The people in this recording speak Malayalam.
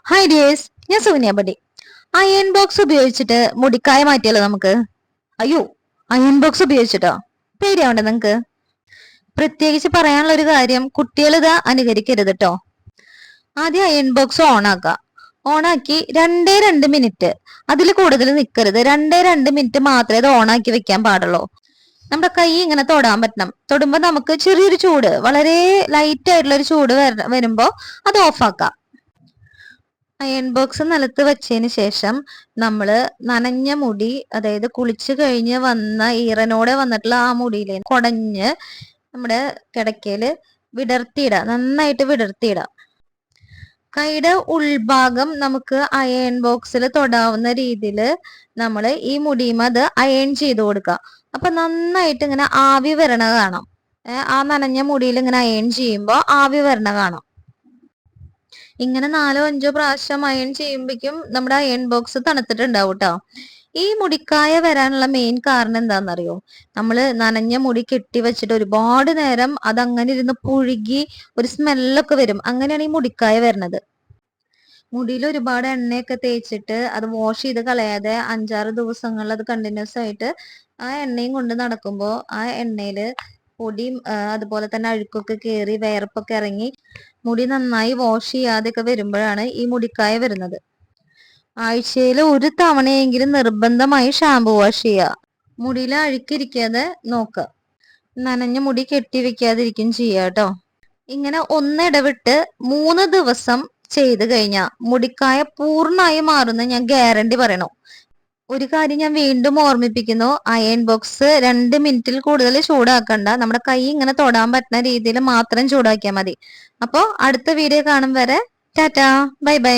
ഹായ് ഡിയേഴ്സ്, ഞാൻ സോനിയാപടി. അയൺ ബോക്സ് ഉപയോഗിച്ചിട്ട് മുടിക്കായ മാറ്റിയല്ലോ നമുക്ക്. അയ്യോ, അയൺ ബോക്സ് ഉപയോഗിച്ചിട്ടോ? പേടിയാവണ്ടേ നിങ്ങക്ക്? പ്രത്യേകിച്ച് പറയാനുള്ള ഒരു കാര്യം, കുട്ടികൾ ഇതാ അനുകരിക്കരുത് കേട്ടോ. ആദ്യം അയൺ ബോക്സ് ഓണാക്കി 2 മിനിറ്റ്, അതിൽ കൂടുതൽ നിൽക്കരുത്. 2 മിനിറ്റ് മാത്രമേ ഇത് ഓണാക്കി വെക്കാൻ പാടുള്ളൂ. നമ്മുടെ കൈ ഇങ്ങനെ തൊടാൻ പറ്റണം. തൊടുമ്പോ നമുക്ക് ചെറിയൊരു ചൂട്, വളരെ ലൈറ്റ് ആയിട്ടുള്ള ഒരു ചൂട് വരുമ്പോ അത് ഓഫാക്കാം. അയൺ ബോക്സ് നിലത്ത് വെച്ചതിന് ശേഷം നമ്മള് നനഞ്ഞ മുടി, അതായത് കുളിച്ചു കഴിഞ്ഞ് വന്ന ഈറനോടെ വന്നിട്ടുള്ള ആ മുടിയിലെ കുടഞ്ഞ് നമ്മുടെ കിടക്കയില് വിടർത്തിയിടാം, നന്നായിട്ട് വിടർത്തിയിടാം. കൈയുടെ ഉൾഭാഗം നമുക്ക് അയൺ ബോക്സിൽ തൊടാവുന്ന രീതിയിൽ നമ്മൾ ഈ മുടിയും അത് അയൺ ചെയ്ത് കൊടുക്കുക. അപ്പൊ നന്നായിട്ട് ഇങ്ങനെ ആവി വരണ കാണാം. ആ നനഞ്ഞ മുടിയിൽ ഇങ്ങനെ അയൺ ചെയ്യുമ്പോ ആവി വരണ കാണാം. ഇങ്ങനെ 4-5 പ്രാവശ്യം അയൺ ചെയ്യുമ്പോഴേക്കും നമ്മുടെ അയൺ ബോക്സ് തണുത്തിട്ടുണ്ടാവും കേട്ടോ. ഈ മുടിക്കായ വരാനുള്ള മെയിൻ കാരണം എന്താണെന്നറിയോ? നമ്മള് നനഞ്ഞ മുടി കെട്ടി വെച്ചിട്ട് ഒരുപാട് നേരം അതങ്ങനെ ഇരുന്ന് പുഴുകി ഒരു സ്മെല്ലൊക്കെ വരും. അങ്ങനെയാണ് ഈ മുടിക്കായ വരുന്നത്. മുടിയിൽ ഒരുപാട് എണ്ണയൊക്കെ തേച്ചിട്ട് അത് വാഷ് ചെയ്ത് കളയാതെ 5-6 ദിവസങ്ങളിൽ അത് കണ്ടിന്യൂസ് ആയിട്ട് ആ എണ്ണയും കൊണ്ട് നടക്കുമ്പോൾ ആ എണ്ണയില് പൊടിയും അതുപോലെ തന്നെ അഴുക്കൊക്കെ കയറി വിയർപ്പൊക്കെ ഇറങ്ങി മുടി നന്നായി വാഷ് ചെയ്യാതെയൊക്കെ വരുമ്പോഴാണ് ഈ മുടിക്കായ വരുന്നത്. ആഴ്ചയിൽ 1 തവണയെങ്കിലും നിർബന്ധമായി ഷാമ്പു വാഷ് ചെയ്യുക. മുടിയിൽ അഴുക്കിരിക്കാതെ നോക്കുക. നനഞ്ഞ മുടി കെട്ടി വെക്കാതിരിക്കും ചെയ്യുക കേട്ടോ. ഇങ്ങനെ ഒന്നിടവിട്ട് 3 ദിവസം ചെയ്ത് കഴിഞ്ഞാൽ മുടിക്കായ പൂർണ്ണമായി മാറുന്ന ഞാൻ ഗ്യാരണ്ടി പറയണു. ഒരു കാര്യം ഞാൻ വീണ്ടും ഓർമ്മിപ്പിക്കുന്നു, അയൺ ബോക്സ് 2 മിനിറ്റിൽ കൂടുതൽ ചൂടാക്കണ്ട. നമ്മുടെ കൈ ഇങ്ങനെ തൊടാൻ പറ്റുന്ന രീതിയിൽ മാത്രം ചൂടാക്കിയാൽ മതി. അപ്പോ അടുത്ത വീഡിയോ കാണും വരെ ടാറ്റാ, ബൈ ബൈ.